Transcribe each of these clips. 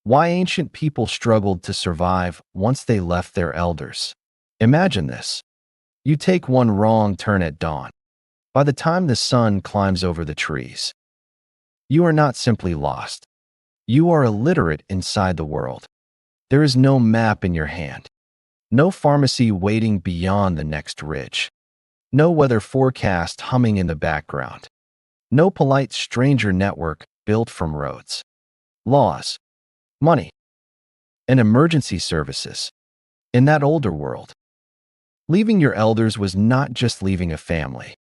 Why ancient people struggled to survive once they left their elders. Imagine this. You take one wrong turn at dawn. By the time the sun climbs over the trees, you are not simply lost. You are illiterate inside the world. There is no map in your hand. No pharmacy waiting beyond the next ridge. No weather forecast humming in the background. No polite stranger network built from roads, laws, money, and emergency services. In that older world, leaving your elders was not just leaving a family.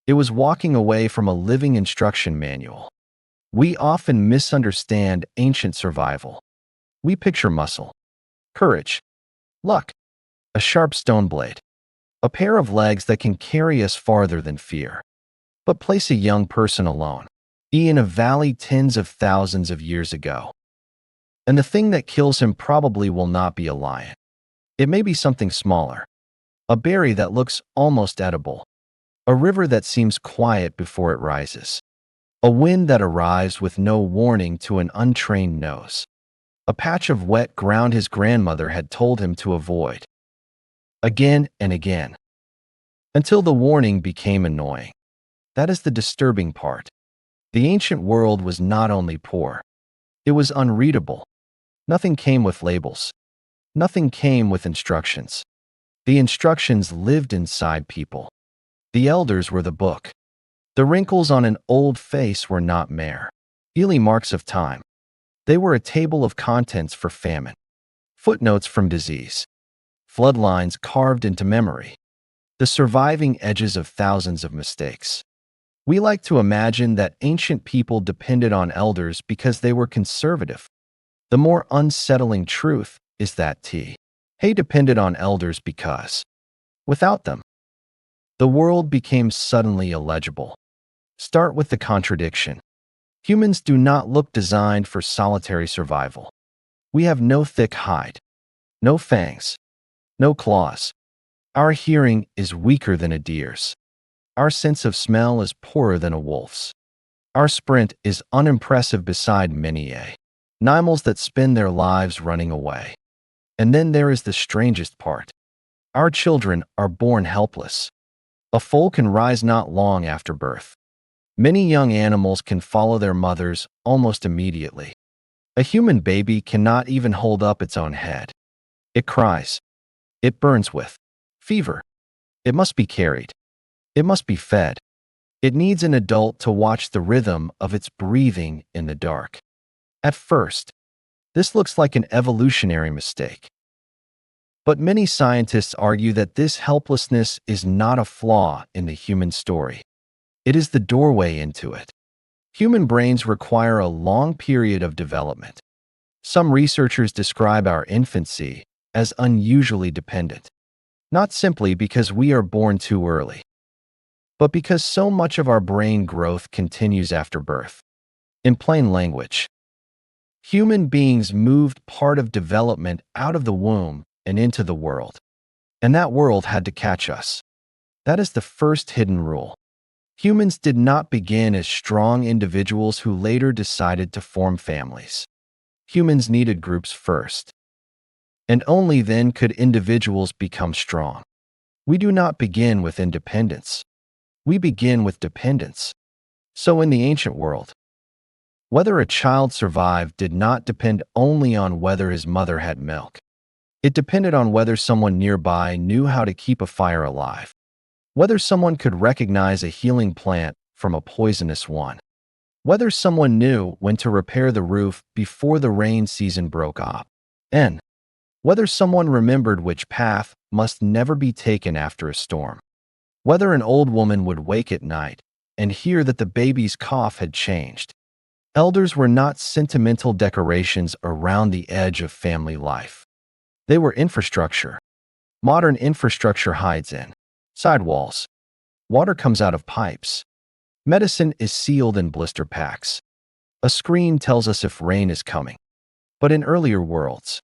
It was walking away from a living instruction manual. We often misunderstand ancient survival. We picture muscle, courage, luck, a sharp stone blade, a pair of legs that can carry us farther than fear. But place a young person alone, in a valley tens of thousands of years ago, and the thing that kills him probably will not be a lion. It may be something smaller, a berry that looks almost edible, a river that seems quiet before it rises, a wind that arrives with no warning to an untrained nose, a patch of wet ground his grandmother had told him to avoid, again and again, until the warning became annoying. That is the disturbing part. The ancient world was not only poor, it was unreadable. Nothing came with labels. Nothing came with instructions. The instructions lived inside people. The elders were the book. The wrinkles on an old face were not merely marks of time. They were a table of contents for famine, footnotes from disease, flood lines carved into memory, the surviving edges of thousands of mistakes. We like to imagine that ancient people depended on elders because they were conservative. The more unsettling truth is that they depended on elders because, without them, the world became suddenly illegible. Start with the contradiction. Humans do not look designed for solitary survival. We have no thick hide, no fangs, no claws. Our hearing is weaker than a deer's. Our sense of smell is poorer than a wolf's. Our sprint is unimpressive beside many animals that spend their lives running away. And then there is the strangest part. Our children are born helpless. A foal can rise not long after birth. Many young animals can follow their mothers almost immediately. A human baby cannot even hold up its own head. It cries. It burns with fever. It must be carried. It must be fed. It needs an adult to watch the rhythm of its breathing in the dark. At first, this looks like an evolutionary mistake. But many scientists argue that this helplessness is not a flaw in the human story. It is the doorway into it. Human brains require a long period of development. Some researchers describe our infancy as unusually dependent, not simply because we are born too early, but because so much of our brain growth continues after birth. In plain language, human beings moved part of development out of the womb and into the world, and that world had to catch us. That is the first hidden rule. Humans did not begin as strong individuals who later decided to form families. Humans needed groups first, and only then could individuals become strong. We do not begin with independence. We begin with dependence. So in the ancient world, whether a child survived did not depend only on whether his mother had milk. It depended on whether someone nearby knew how to keep a fire alive, whether someone could recognize a healing plant from a poisonous one, whether someone knew when to repair the roof before the rain season broke up, and whether someone remembered which path must never be taken after a storm, whether an old woman would wake at night and hear that the baby's cough had changed. Elders were not sentimental decorations around the edge of family life. They were infrastructure. Modern infrastructure hides in sidewalls. Water comes out of pipes. Medicine is sealed in blister packs. A screen tells us if rain is coming. But in earlier worlds,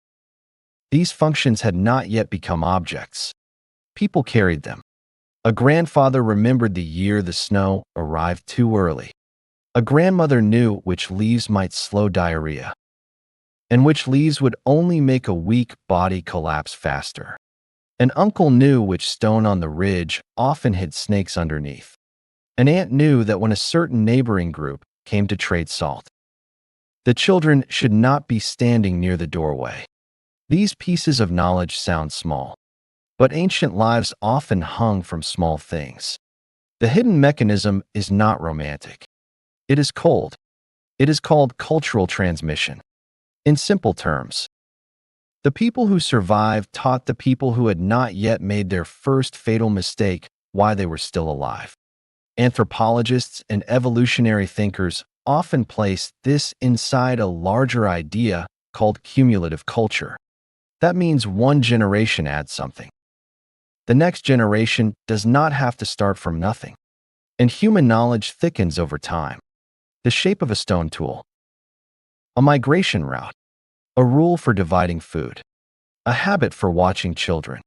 these functions had not yet become objects. People carried them. A grandfather remembered the year the snow arrived too early. A grandmother knew which leaves might slow diarrhea. and which leaves would only make a weak body collapse faster. An uncle knew which stone on the ridge often hid snakes underneath. An aunt knew that when a certain neighboring group came to trade salt, the children should not be standing near the doorway. These pieces of knowledge sound small, but ancient lives often hung from small things. The hidden mechanism is not romantic. It is cold. It is called cultural transmission. In simple terms, the people who survived taught the people who had not yet made their first fatal mistake why they were still alive. Anthropologists and evolutionary thinkers often place this inside a larger idea called cumulative culture. That means one generation adds something. The next generation does not have to start from nothing. And human knowledge thickens over time. The shape of a stone tool, a migration route, a rule for dividing food, a habit for watching children.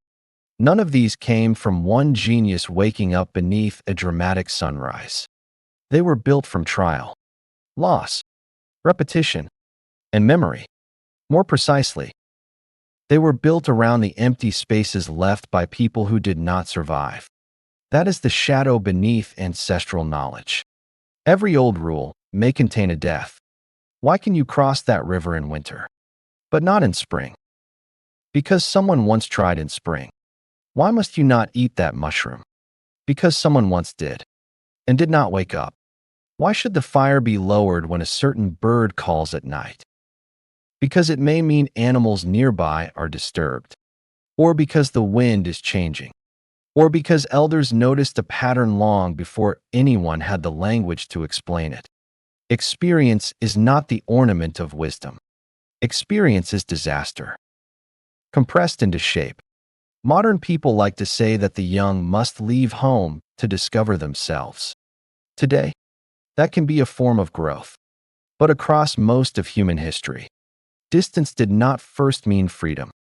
None of these came from one genius waking up beneath a dramatic sunrise. They were built from trial, loss, repetition, and memory. More precisely, they were built around the empty spaces left by people who did not survive. That is the shadow beneath ancestral knowledge. Every old rule may contain a death. Why can you cross that river in winter, but not in spring? Because someone once tried in spring. Why must you not eat that mushroom? Because someone once did, and did not wake up. Why should the fire be lowered when a certain bird calls at night? Because it may mean animals nearby are disturbed, or because the wind is changing, or because elders noticed a pattern long before anyone had the language to explain it. Experience is not the ornament of wisdom. Experience is disaster, compressed into shape. Modern people like to say that the young must leave home to discover themselves. Today, that can be a form of growth. But across most of human history, distance did not first mean freedom.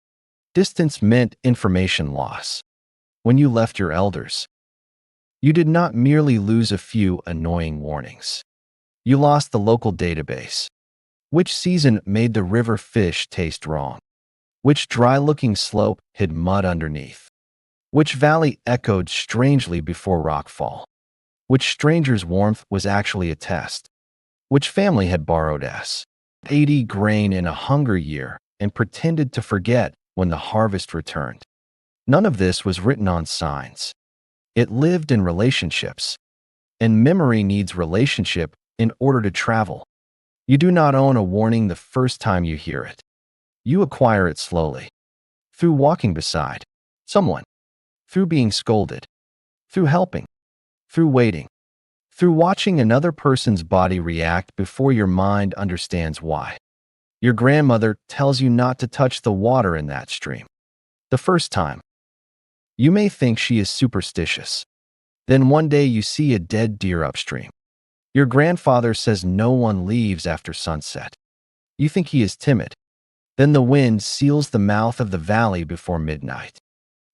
Distance meant information loss. When you left your elders, you did not merely lose a few annoying warnings. You lost the local database. Which season made the river fish taste wrong? Which dry-looking slope hid mud underneath? Which valley echoed strangely before rockfall? Which stranger's warmth was actually a test? Which family had borrowed S80 grain in a hunger year and pretended to forget when the harvest returned? None of this was written on signs. It lived in relationships. And memory needs relationship in order to travel. You do not own a warning the first time you hear it. You acquire it slowly. Through walking beside someone. Through being scolded. Through helping. Through waiting. Through watching another person's body react before your mind understands why. Your grandmother tells you not to touch the water in that stream. The first time. You may think she is superstitious. Then one day you see a dead deer upstream. Your grandfather says no one leaves after sunset. You think he is timid. Then the wind seals the mouth of the valley before midnight.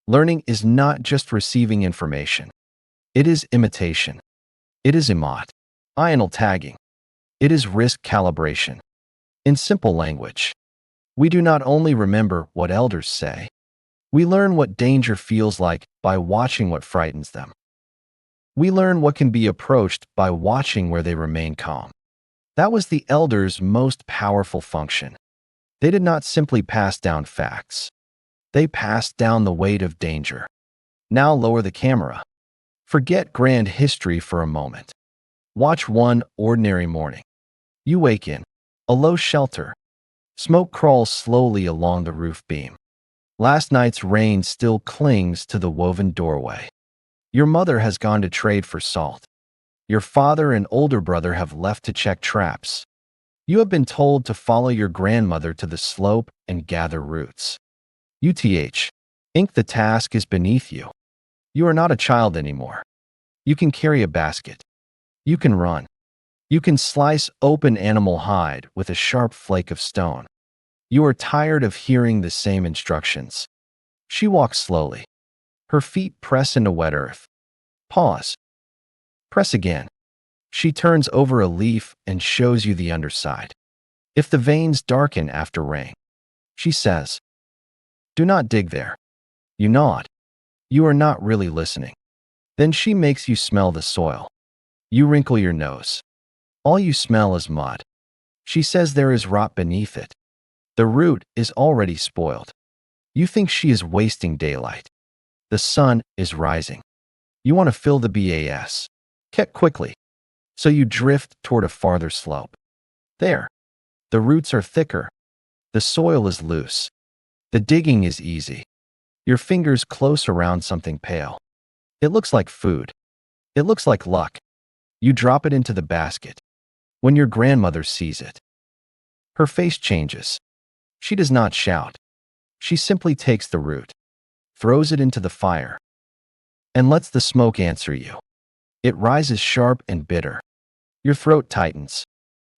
Learning is not just receiving information. It is imitation. It is emotional tagging. It is risk calibration. In simple language, we do not only remember what elders say, we learn what danger feels like by watching what frightens them. We learn what can be approached by watching where they remain calm. That was the elders' most powerful function. They did not simply pass down facts. They passed down the weight of danger. Now lower the camera. Forget grand history for a moment. Watch one ordinary morning. You wake in a low shelter. Smoke crawls slowly along the roof beam. Last night's rain still clings to the woven doorway. Your mother has gone to trade for salt. Your father and older brother have left to check traps. You have been told to follow your grandmother to the slope and gather roots. Ink the task is beneath you. You are not a child anymore. You can carry a basket. You can run. You can slice open animal hide with a sharp flake of stone. You are tired of hearing the same instructions. She walks slowly. Her feet press into wet earth. Pause. Press again. She turns over a leaf and shows you the underside. If the veins darken after rain, she says, "Do not dig there." You nod. You are not really listening. Then she makes you smell the soil. You wrinkle your nose. All you smell is mud. She says there is rot beneath it. The root is already spoiled. You think she is wasting daylight. The sun is rising. You want to fill the bas. Get quickly. So you drift toward a farther slope. There. The roots are thicker. The soil is loose. The digging is easy. Your fingers close around something pale. It looks like food. It looks like luck. You drop it into the basket. When your grandmother sees it, her face changes. She does not shout. She simply takes the root, throws it into the fire, and lets the smoke answer you. It rises sharp and bitter. Your throat tightens.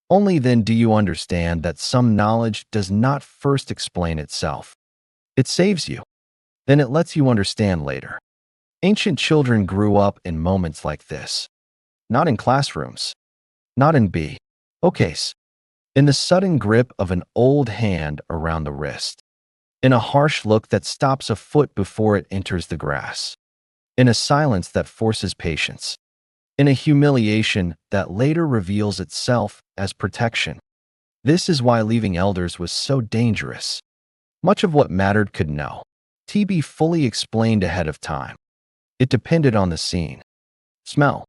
Only then do you understand that some knowledge does not first explain itself. It saves you. Then it lets you understand later. Ancient children grew up in moments like this. Not in classrooms. Not in OKs. In the sudden grip of an old hand around the wrist. In a harsh look that stops a foot before it enters the grass. In a silence that forces patience. In a humiliation that later reveals itself as protection. This is why leaving elders was so dangerous. Much of what mattered could be fully explained ahead of time. It depended on the scene. Smell.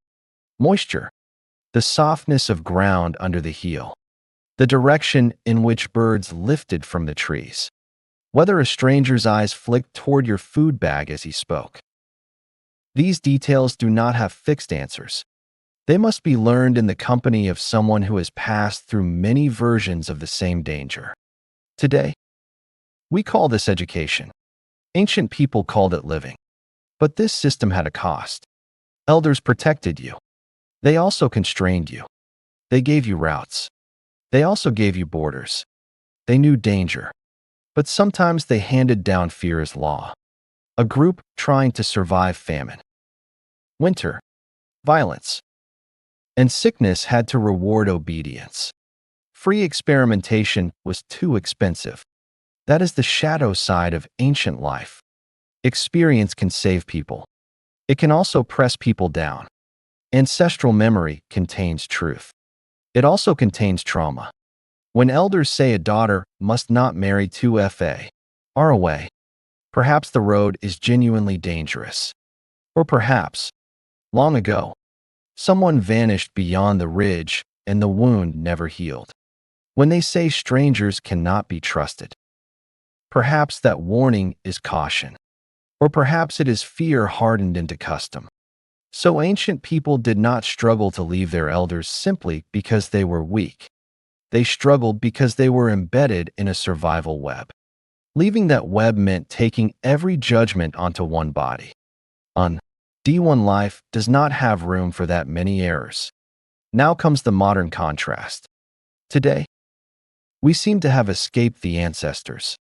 Moisture. The softness of ground under the heel. The direction in which birds lifted from the trees. Whether a stranger's eyes flicked toward your food bag as he spoke. These details do not have fixed answers. They must be learned in the company of someone who has passed through many versions of the same danger. Today, we call this education. Ancient people called it living. But this system had a cost. Elders protected you. They also constrained you. They gave you routes. They also gave you borders. They knew danger. But sometimes they handed down fear as law. A group trying to survive famine, winter, violence, and sickness had to reward obedience. Free experimentation was too expensive. That is the shadow side of ancient life. Experience can save people. It can also press people down. Ancestral memory contains truth. It also contains trauma. When elders say a daughter must not marry 2 far away, perhaps the road is genuinely dangerous. Or perhaps, long ago, someone vanished beyond the ridge and the wound never healed. When they say strangers cannot be trusted, perhaps that warning is caution. Or perhaps it is fear hardened into custom. So ancient people did not struggle to leave their elders simply because they were weak. They struggled because they were embedded in a survival web. Leaving that web meant taking every judgment onto one body. D1 life does not have room for that many errors. Now comes the modern contrast. Today, we seem to have escaped the ancestors.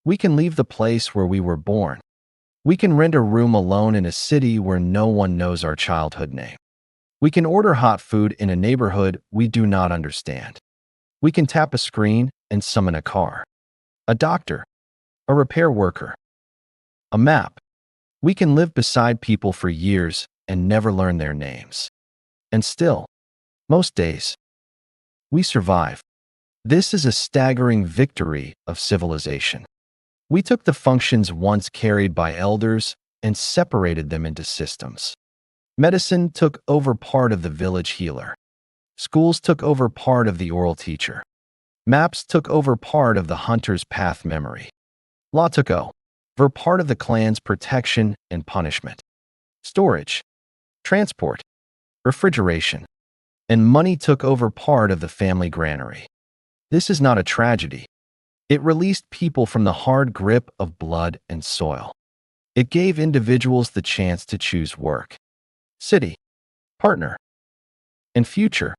We can leave the place where we were born. We can rent a room alone in a city where no one knows our childhood name. We can order hot food in a neighborhood we do not understand. We can tap a screen and summon a car, a doctor, a repair worker, a map. We can live beside people for years and never learn their names. And still, most days, we survive. This is a staggering victory of civilization. We took the functions once carried by elders and separated them into systems. Medicine took over part of the village healer. Schools took over part of the oral teacher. Maps took over part of the hunter's path memory. Law took over part of the clan's protection and punishment. Storage, transport, refrigeration, and money took over part of the family granary. This is not a tragedy. It released people from the hard grip of blood and soil. It gave individuals the chance to choose work, city, partner, and future.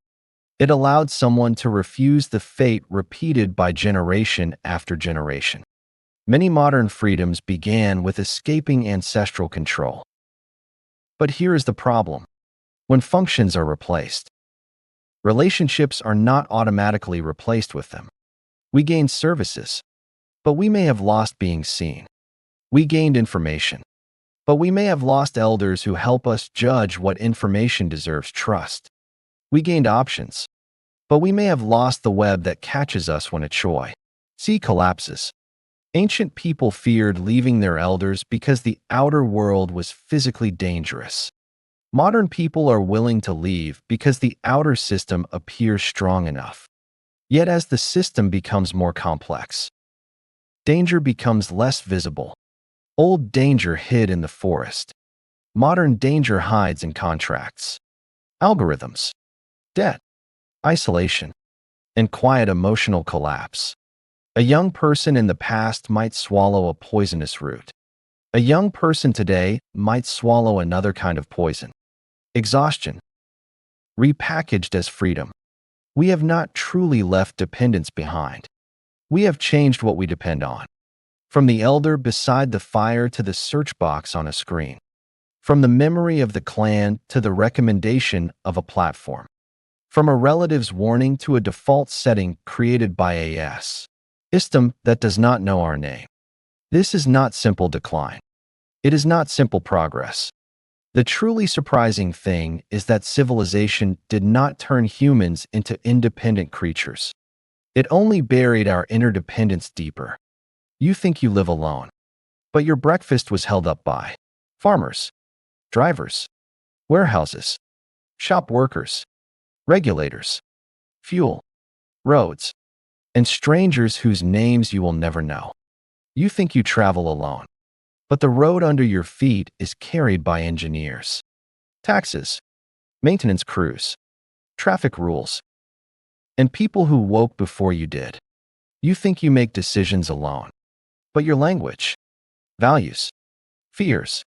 It allowed someone to refuse the fate repeated by generation after generation. Many modern freedoms began with escaping ancestral control. But here is the problem. When functions are replaced, relationships are not automatically replaced with them. We gained services, but we may have lost being seen. We gained information, but we may have lost elders who help us judge what information deserves trust. We gained options, but we may have lost the web that catches us when a choice collapses. Ancient people feared leaving their elders because the outer world was physically dangerous. Modern people are willing to leave because the outer system appears strong enough. Yet as the system becomes more complex, danger becomes less visible. Old danger hid in the forest. Modern danger hides in contracts, algorithms, debt, isolation, and quiet emotional collapse. A young person in the past might swallow a poisonous root. A young person today might swallow another kind of poison. Exhaustion, repackaged as freedom. We have not truly left dependence behind. We have changed what we depend on. From the elder beside the fire to the search box on a screen. From the memory of the clan to the recommendation of a platform. From a relative's warning to a default setting created by a system that does not know our name. This is not simple decline. It is not simple progress. The truly surprising thing is that civilization did not turn humans into independent creatures. It only buried our interdependence deeper. You think you live alone, but your breakfast was held up by farmers, drivers, warehouses, shop workers, regulators, fuel, roads, and strangers whose names you will never know. You think you travel alone, but the road under your feet is carried by engineers, taxes, maintenance crews, traffic rules, and people who woke before you did. You think you make decisions alone, but your language, values, fears,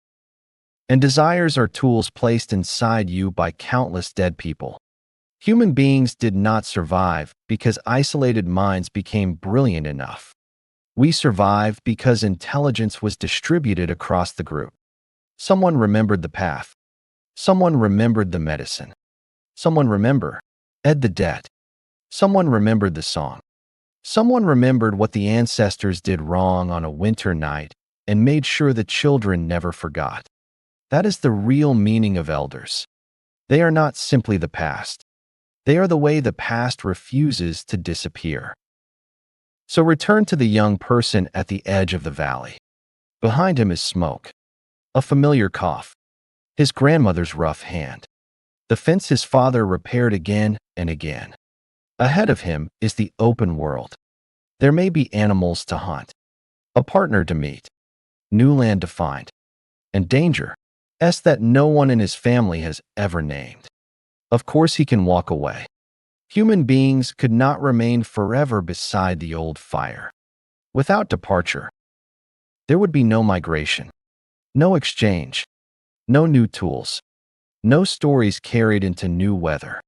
and desires are tools placed inside you by countless dead people. Human beings did not survive because isolated minds became brilliant enough. We survived because intelligence was distributed across the group. Someone remembered the path. Someone remembered the medicine. Someone remembered the debt. Someone remembered the song. Someone remembered what the ancestors did wrong on a winter night and made sure the children never forgot. That is the real meaning of elders. They are not simply the past. They are the way the past refuses to disappear. So return to the young person at the edge of the valley. Behind him is smoke, a familiar cough, his grandmother's rough hand, the fence his father repaired again and again. Ahead of him is the open world. There may be animals to hunt, a partner to meet, new land to find, and danger that no one in his family has ever named. Of course he can walk away. Human beings could not remain forever beside the old fire. Without departure, there would be no migration, no exchange, no new tools, no stories carried into new weather.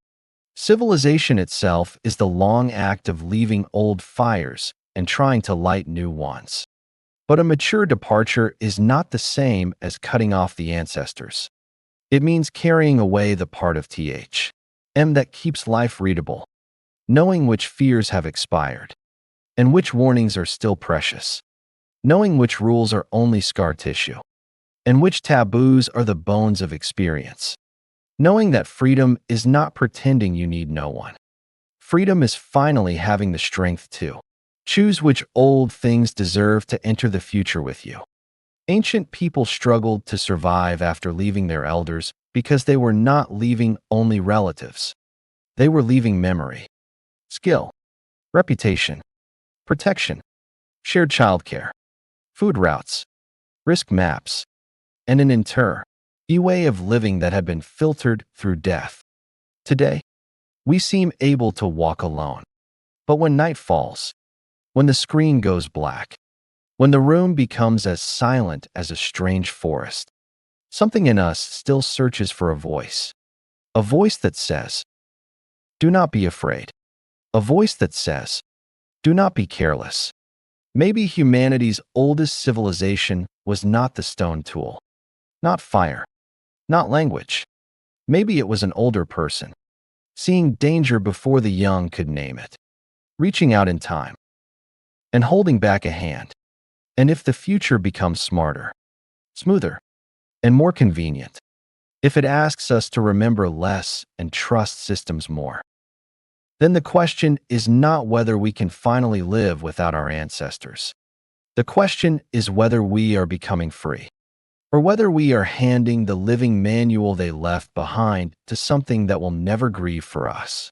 Civilization itself is the long act of leaving old fires and trying to light new ones. But a mature departure is not the same as cutting off the ancestors. It means carrying away the part of that keeps life readable, knowing which fears have expired, and which warnings are still precious, knowing which rules are only scar tissue, and which taboos are the bones of experience. Knowing that freedom is not pretending you need no one. Freedom is finally having the strength to choose which old things deserve to enter the future with you. Ancient people struggled to survive after leaving their elders because they were not leaving only relatives. They were leaving memory, skill, reputation, protection, shared childcare, food routes, risk maps, and an way of living that had been filtered through death. Today, we seem able to walk alone. But when night falls, when the screen goes black, when the room becomes as silent as a strange forest, something in us still searches for a voice that says, "Do not be afraid." A voice that says, "Do not be careless." Maybe humanity's oldest civilization was not the stone tool, not fire, not language. Maybe it was an older person, seeing danger before the young could name it, reaching out in time, and holding back a hand. And if the future becomes smarter, smoother, and more convenient, if it asks us to remember less and trust systems more, then the question is not whether we can finally live without our ancestors. The question is whether we are becoming free, or whether we are handing the living manual they left behind to something that will never grieve for us.